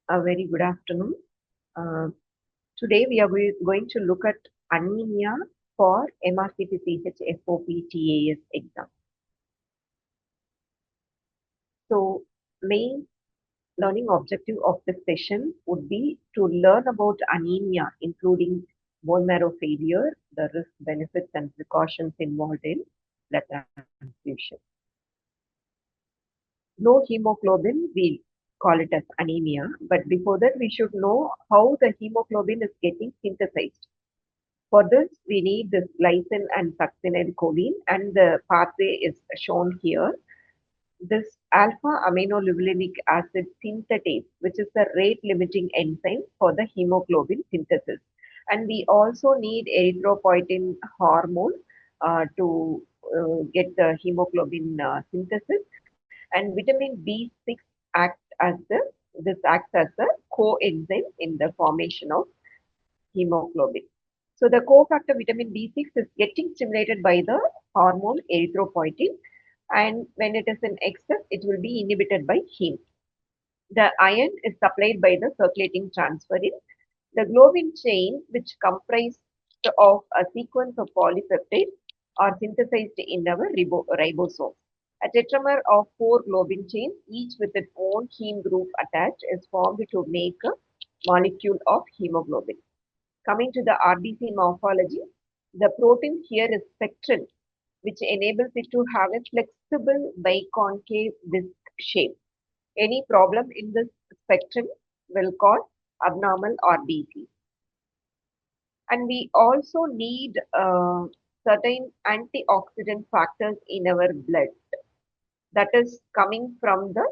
A very good afternoon. Uh, Today we are going to look at anemia for MRCPCH FOP TAS exam. So, main learning objective of this session would be to learn about anemia, including bone marrow failure, the risk, benefits, and precautions involved in blood transfusion. Low hemoglobin, we call it as anemia, but before that, we should know how the hemoglobin is getting synthesized. For this, we need this lysine and succinylcholine, and the pathway is shown here. This alpha aminolevulinic acid synthetase, which is the rate limiting enzyme for the hemoglobin synthesis. And we also need erythropoietin hormone to get the hemoglobin synthesis. And vitamin B6 acts as the coenzyme in the formation of hemoglobin. So the cofactor vitamin B6 is getting stimulated by the hormone erythropoietin, and when it is in excess, it will be inhibited by heme. The iron is supplied by the circulating transferrin. The globin chain, which comprised of a sequence of polypeptides, are synthesized in our ribosomes. A tetramer of 4 globin chains, each with its own heme group attached, is formed to make a molecule of hemoglobin. Coming to the RBC morphology, the protein here is spectral, which enables it to have a flexible biconcave disc shape. Any problem in this spectrum will cause abnormal RBC. And we also need certain antioxidant factors in our blood. That is coming from the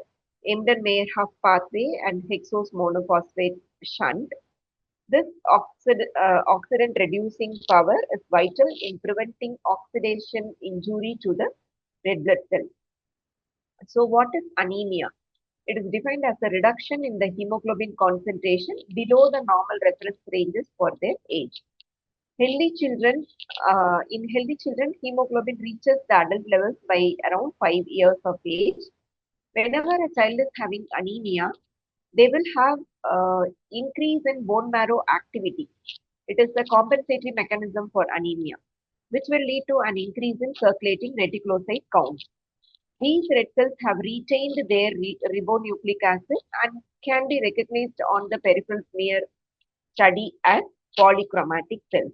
Embden-Meyerhoff pathway and hexose monophosphate shunt. This oxidant reducing power is vital in preventing oxidation injury to the red blood cell. So what is anemia? It is defined as a reduction in the hemoglobin concentration below the normal reference ranges for their age. In healthy children, hemoglobin reaches the adult levels by around 5 years of age. Whenever a child is having anemia, they will have increase in bone marrow activity. It is the compensatory mechanism for anemia, which will lead to an increase in circulating reticulocyte count. These red cells have retained their ribonucleic acid and can be recognized on the peripheral smear study as polychromatic cells.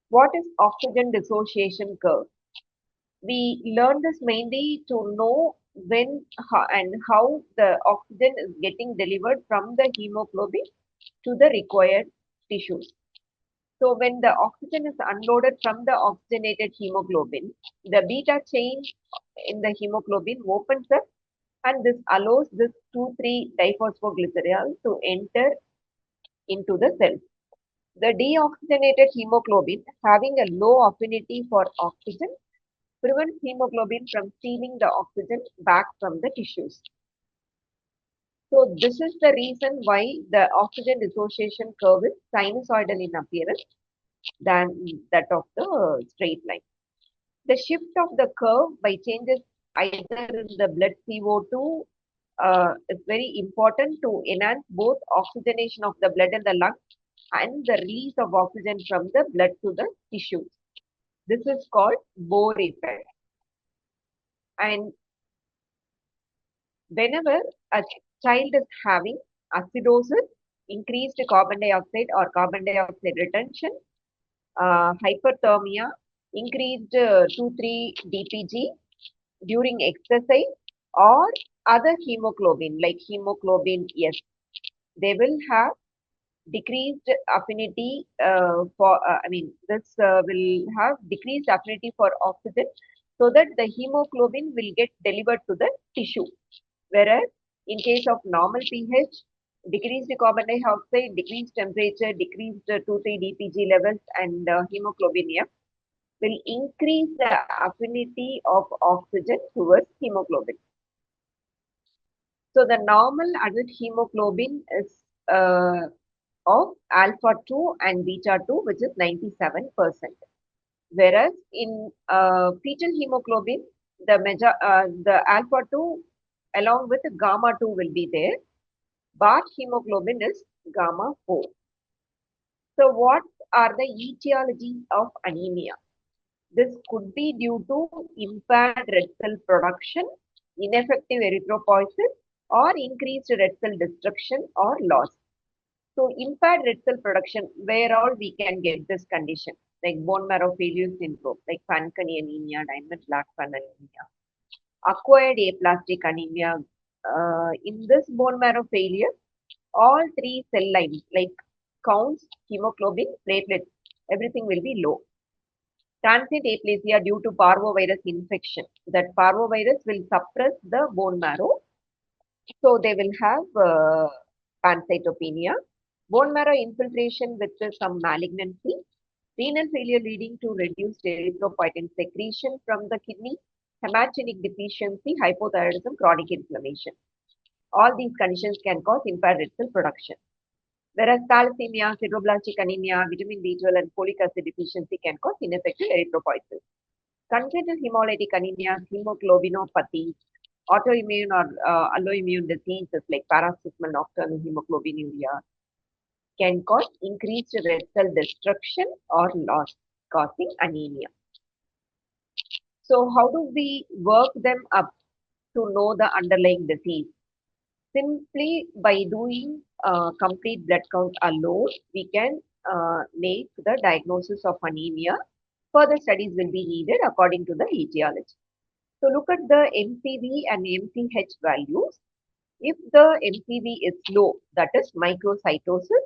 What is oxygen dissociation curve? We learn this mainly to know when and how the oxygen is getting delivered from the hemoglobin to the required tissues. So when the oxygen is unloaded from the oxygenated hemoglobin, the beta chain in the hemoglobin opens up, and this allows this 2,3-diphosphoglycerol to enter into the cell. The deoxygenated hemoglobin, having a low affinity for oxygen, prevents hemoglobin from stealing the oxygen back from the tissues. So this is the reason why the oxygen dissociation curve is sinusoidal in appearance than that of the straight line. The shift of the curve by changes either in the blood CO2 is very important to enhance both oxygenation of the blood in the lungs and the release of oxygen from the blood to the tissues. This is called Bohr effect. And whenever a child is having acidosis, increased carbon dioxide or carbon dioxide retention, hyperthermia, increased 2,3-DPG during exercise, or other hemoglobin like hemoglobin S, they will have decreased affinity this will have decreased affinity for oxygen, so that the hemoglobin will get delivered to the tissue. Whereas in case of normal pH, decreased carbon dioxide, decreased temperature, decreased 2,3-DPG levels, and hemoglobin F will increase the affinity of oxygen towards hemoglobin. So the normal adult hemoglobin is of alpha 2 and beta 2, which is 97%. Whereas in fetal hemoglobin, the alpha 2 along with gamma 2 will be there. But hemoglobin is gamma 4. So what are the etiologies of anemia? This could be due to impaired red cell production, ineffective erythropoiesis, or increased red cell destruction or loss. So impaired red cell production, where all we can get this condition, like bone marrow failure syndrome, like Fanconi anemia, Diamond-Blackfan anemia, acquired aplastic anemia. In this bone marrow failure, all three cell lines like counts, hemoglobin, platelets, everything will be low. Transient aplasia due to parvovirus infection. That parvovirus will suppress the bone marrow. So they will have pancytopenia. Bone marrow infiltration with some malignancy. Renal failure leading to reduced erythropoietin secretion from the kidney. Haemolytic deficiency, hypothyroidism, chronic inflammation. All these conditions can cause impaired red cell production. Whereas thalassaemia, sideroblastic anemia, vitamin B12 and folic acid deficiency can cause ineffective erythropoiesis. Congenital hemolytic anemia, hemoglobinopathy, autoimmune or alloimmune diseases like paroxysmal nocturnal hemoglobinuria can cause increased red cell destruction or loss, causing anemia. So how do we work them up to know the underlying disease? Simply by doing complete blood count alone, we can make the diagnosis of anemia. Further studies will be needed according to the etiology. So look at the MCV and MCH values. If the MCV is low, that is microcytosis,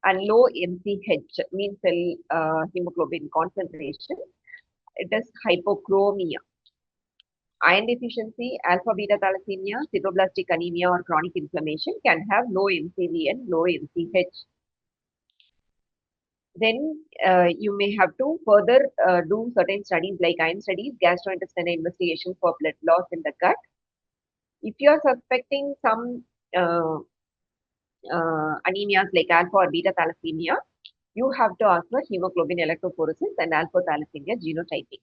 and low MCH means cell hemoglobin concentration, it is hypochromia. Iron deficiency, alpha beta thalassemia, sideroblastic anemia, or chronic inflammation can have low MCV and low MCH. Then you may have to further do certain studies like iron studies, gastrointestinal investigation for blood loss in the gut. If you are suspecting some anemias like alpha or beta thalassemia, you have to ask for hemoglobin electrophoresis and alpha thalassemia genotyping.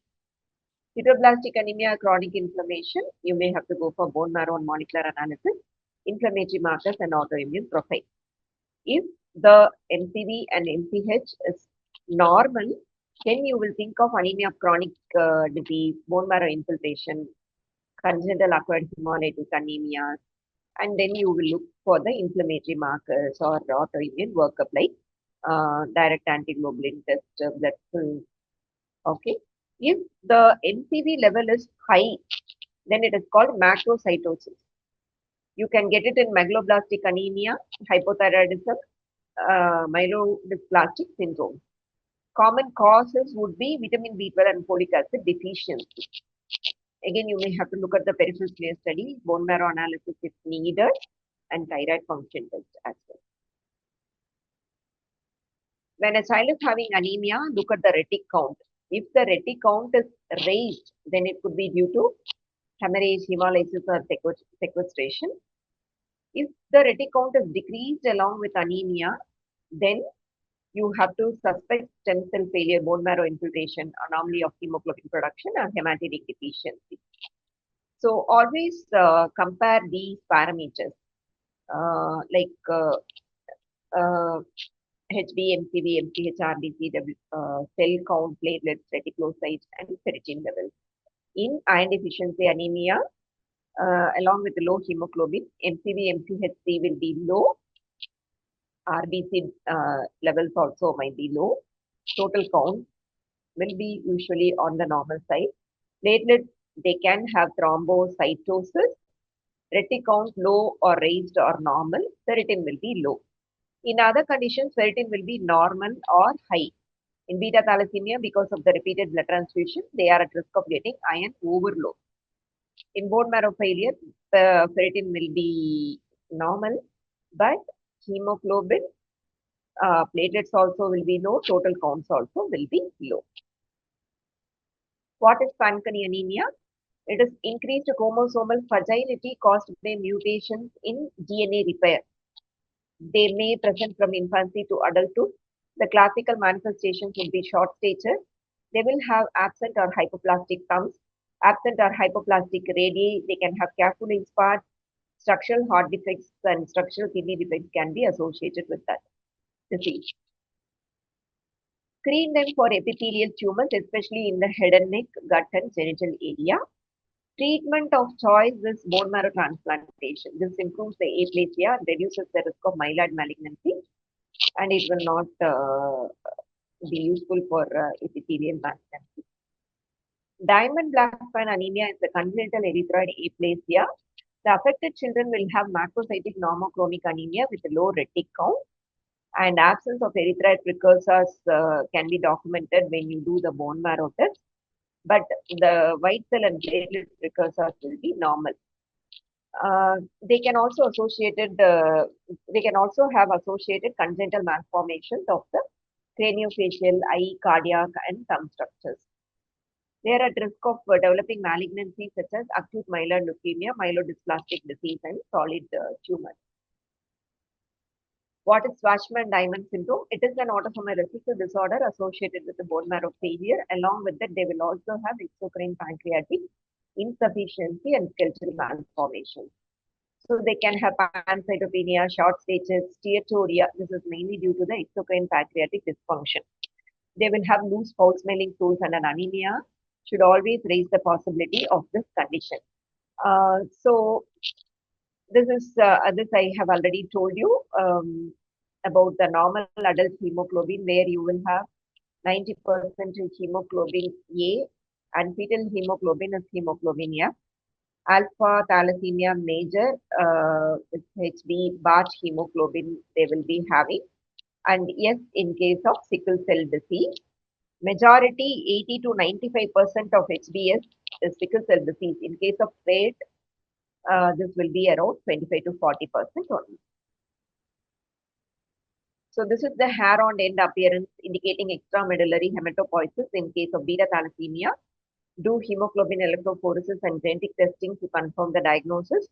Sideroblastic anemia, chronic inflammation, you may have to go for bone marrow and molecular analysis, inflammatory markers, and autoimmune profile. If the MCV and MCH is normal, then you will think of anemia of chronic disease, bone marrow infiltration, congenital acquired hemolytic anemia, and then you will look for the inflammatory markers or autoimmune workup like direct antiglobulin test, blood film. Okay. If the MCV level is high, then it is called macrocytosis. You can get it in megaloblastic anemia, hypothyroidism, myelodysplastic syndrome. Common causes would be vitamin B12 and folic acid deficiency. Again, you may have to look at the peripheral clear study, bone marrow analysis if needed, and thyroid function test as well. When a child is having anemia, look at the retic count. If the retic count is raised, then it could be due to hemorrhage, hemolysis, or sequestration. If the retic count is decreased along with anemia, then you have to suspect stem cell failure, bone marrow infiltration, anomaly of hemoglobin production, or hemolytic deficiency. So always compare these parameters HB, MCV, MCH, RBC, cell count, platelets, reticulocytes, and ferritin levels. In iron deficiency anemia, along with low hemoglobin, MCV, MCHC will be low. RBC levels also might be low. Total count will be usually on the normal side. Platelets, they can have thrombocytosis. Retic count low or raised or normal. Ferritin will be low. In other conditions, ferritin will be normal or high. In beta thalassemia, because of the repeated blood transfusion, they are at risk of getting iron overload. In bone marrow failure, the ferritin will be normal, but hemoglobin, platelets also will be low, total counts also will be low. What is Fanconi anemia? It is increased chromosomal fragility caused by mutations in DNA repair. They may present from infancy to adulthood. The classical manifestations will be short stature. They will have absent or hypoplastic thumbs, absent or hypoplastic radii. They can have carefully sparse structural heart defects and structural kidney defects can be associated with that disease. Screen them for epithelial tumors, especially in the head and neck, gut and genital area. Treatment of choice is bone marrow transplantation. This improves the aplasia and reduces the risk of myeloid malignancy, and it will not be useful for epithelial malignancy. Diamond black fan anemia is the congenital erythroid aplasia. The affected children will have macrocytic normochromic anemia with a low red tick count, and absence of erythroid precursors can be documented when you do the bone marrow test, but the white cell and platelet precursors will be normal. They can also have associated congenital malformations of the craniofacial, eye, cardiac, and thumb structures. They are at risk of developing malignancies such as acute myeloid leukemia, myelodysplastic disease, and solid tumors. What is Schwarzman-Diamond syndrome? It is an autosomal recessive disorder associated with the bone marrow failure. Along with that, they will also have exocrine pancreatic insufficiency and skeletal malformations. So they can have pancytopenia, short stages, steatorrhea. This is mainly due to the exocrine pancreatic dysfunction. They will have loose, foul-smelling stools, and an anemia should always raise the possibility of this condition. So this I have already told you about the normal adult hemoglobin, where you will have 90% hemoglobin A, and fetal hemoglobin is hemoglobin F. Alpha thalassaemia major with HB batch hemoglobin they will be having, and yes, in case of sickle cell disease, majority 80 to 95% of HBS is sickle cell disease. In case of rate, this will be around 25 to 40% only. So this is the hair on end appearance indicating extramedullary hematopoiesis in case of beta thalassemia. Do hemoglobin electrophoresis and genetic testing to confirm the diagnosis.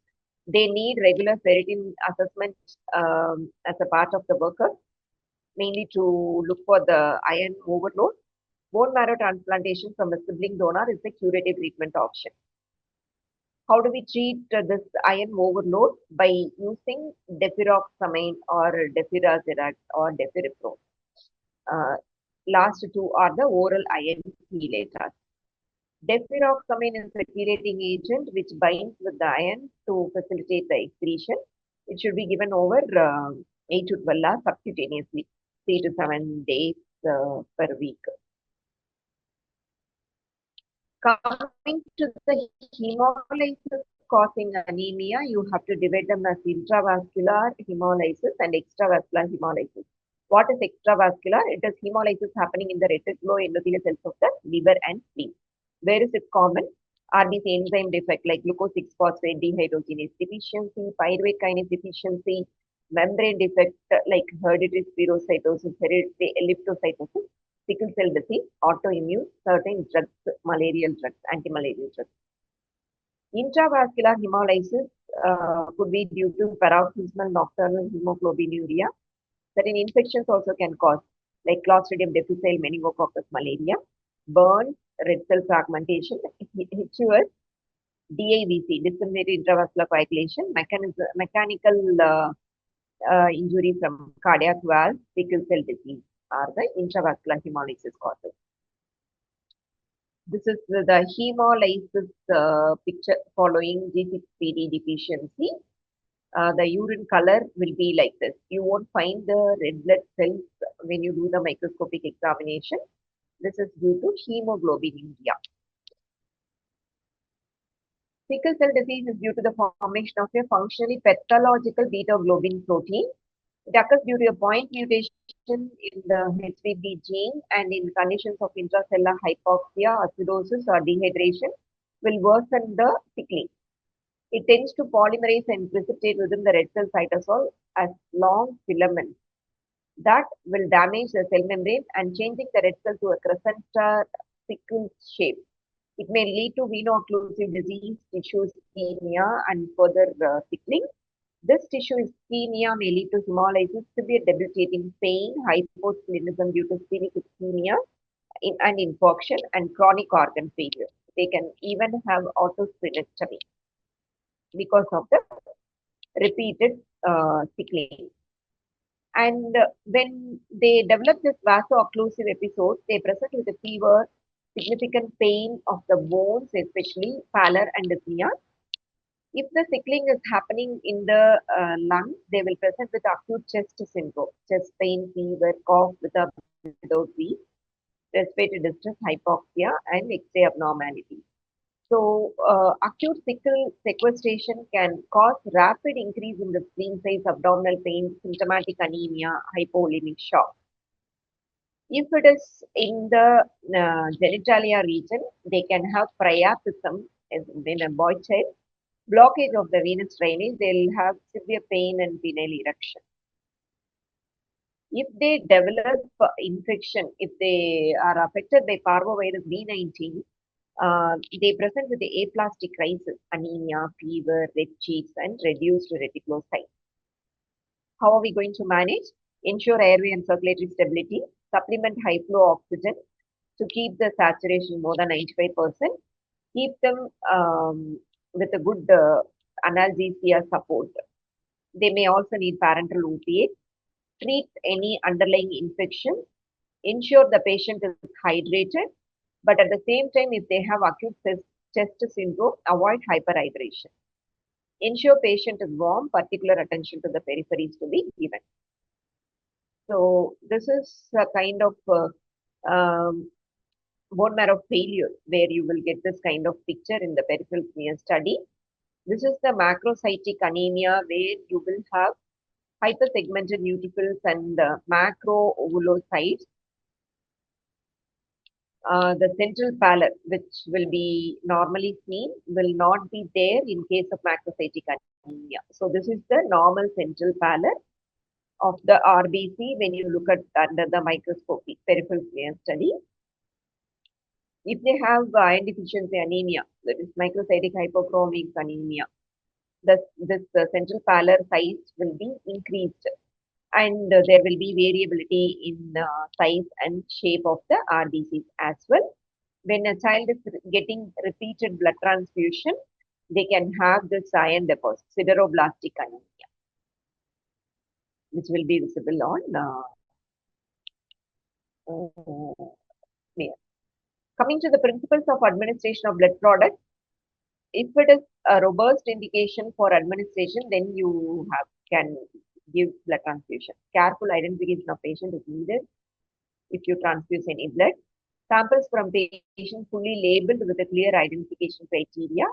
They need regular ferritin assessment as a part of the workup, mainly to look for the iron overload. Bone marrow transplantation from a sibling donor is a curative treatment option. How do we treat this iron overload? By using deferoxamine or defirazirac or deferiprone. Last two are the oral iron chelators. Deferoxamine is a chelating agent which binds with the iron to facilitate the excretion. It should be given over 8 to 12 hours subcutaneously, 3 to 7 days per week. Coming to the hemolysis causing anemia, you have to divide them as intravascular hemolysis and extravascular hemolysis. What is extravascular? It is hemolysis happening in the reticuloendothelial cells of the liver and spleen. Where is it common? RBC enzyme defect like glucose 6-phosphate dehydrogenase deficiency, pyruvate kinase deficiency, membrane defect like hereditary spherocytosis, hereditary elliptocytosis, sickle cell disease, autoimmune, certain drugs, malarial drugs, anti-malarial drugs. Intravascular hemolysis could be due to paroxysmal nocturnal hemoglobinuria. Certain infections also can cause, like Clostridium difficile, meningococcus malaria, burns, red cell fragmentation, HUS, DIVC, disseminated intravascular coagulation, mechanical injury from cardiac valve, sickle cell disease are the intravascular hemolysis causes. This is the hemolysis picture following G6PD deficiency. The urine color will be like this. You won't find the red blood cells when you do the microscopic examination. This is due to hemoglobinuria. Sickle cell disease is due to the formation of a functionally pathological beta globin protein. It occurs due to a point mutation in the HBB gene, and in conditions of intracellular hypoxia, acidosis, or dehydration will worsen the sickling. It tends to polymerize and precipitate within the red cell cytosol as long filaments that will damage the cell membrane and changing the red cell to a crescent sickle shape. It may lead to veno-occlusive disease, tissue ischemia, and further sickling. This tissue ischemia may lead to hemolysis, severe debilitating pain, hyposplenism due to splenic ischemia, and infarction, and chronic organ failure. They can even have autosplenectomy because of the repeated sickling. And when they develop this vaso-occlusive episode, they present with a fever, significant pain of the bones, especially pallor and dyspnea. If the sickling is happening in the lungs, they will present with acute chest syndrome, chest pain, fever, cough without wheeze, respiratory distress, hypoxia, and X-ray abnormality. So, acute sickle sequestration can cause rapid increase in the spleen size, abdominal pain, symptomatic anemia, hypovolemic shock. If it is in the genitalia region, they can have priapism in a boy child, blockage of the venous drainage, they'll have severe pain and penile erection. If they develop infection, if they are affected by parvovirus B19, they present with the aplastic crisis, anemia, fever, red cheeks, and reduced reticulocytes. How are we going to manage? Ensure airway and circulatory stability, supplement high flow oxygen to keep the saturation more than 95%, keep them with a good analgesia support. They may also need parenteral opiate, treat any underlying infection, ensure the patient is hydrated, but at the same time, if they have acute chest syndrome, avoid hyperhydration. Ensure patient is warm, particular attention to the peripheries to be given. So this is a kind of bone marrow failure where you will get this kind of picture in the peripheral smear study. This is the macrocytic anemia where you will have hypersegmented neutrophils and macroovulocytes. The central pallor, which will be normally seen, will not be there in case of macrocytic anemia. So this is the normal central pallor of the RBC when you look at under the microscopy peripheral smear study. If they have iron deficiency anemia, that is microcytic hypochromic anemia, this central pallor size will be increased, and there will be variability in size and shape of the RBCs as well. When a child is getting repeated blood transfusion, they can have this iron deposit, sideroblastic anemia, which will be visible on here. Coming to the principles of administration of blood products, if it is a robust indication for administration, then you can give blood transfusion. Careful identification of patient is needed if you transfuse any blood. Samples from patients fully labeled with a clear identification criteria,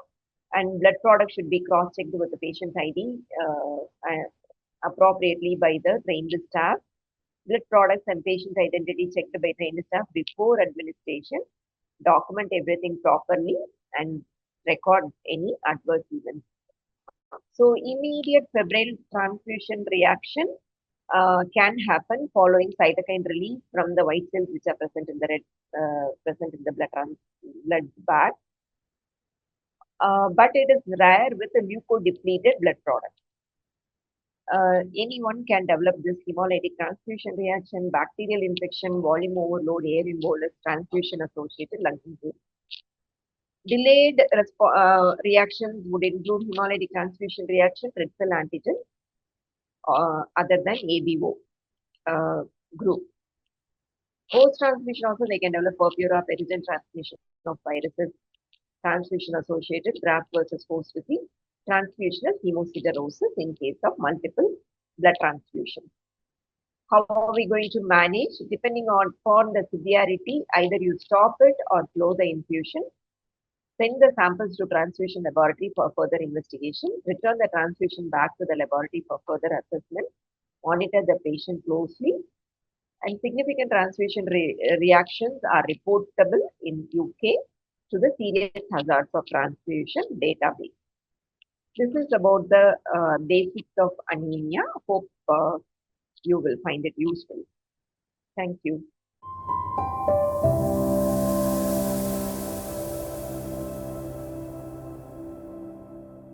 and blood product should be cross-checked with the patient ID appropriately by the trained staff. Blood products and patient identity checked by trained staff before administration. Document everything properly and record any adverse events. So immediate febrile transfusion reaction can happen following cytokine release from the white cells which are present in the blood bag. But it is rare with a leukodepleted blood product. Anyone can develop this hemolytic transfusion reaction, bacterial infection, volume overload, air embolus, transfusion associated lung disease. Delayed reactions would include hemolytic transfusion reaction, red cell antigen, other than ABO group. Post-transfusion also they can develop purpura, perogen transmission of viruses, transfusion associated graft versus host disease, transfusional hemosiderosis in case of multiple blood transfusions. How are we going to manage? Depending upon the severity, either you stop it or slow the infusion. Send the samples to transfusion laboratory for further investigation. Return the transfusion back to the laboratory for further assessment. Monitor the patient closely. And significant transfusion reactions are reportable in UK to the serious hazards of transfusion database. This is about the basics of anemia. Hope you will find it useful. Thank you.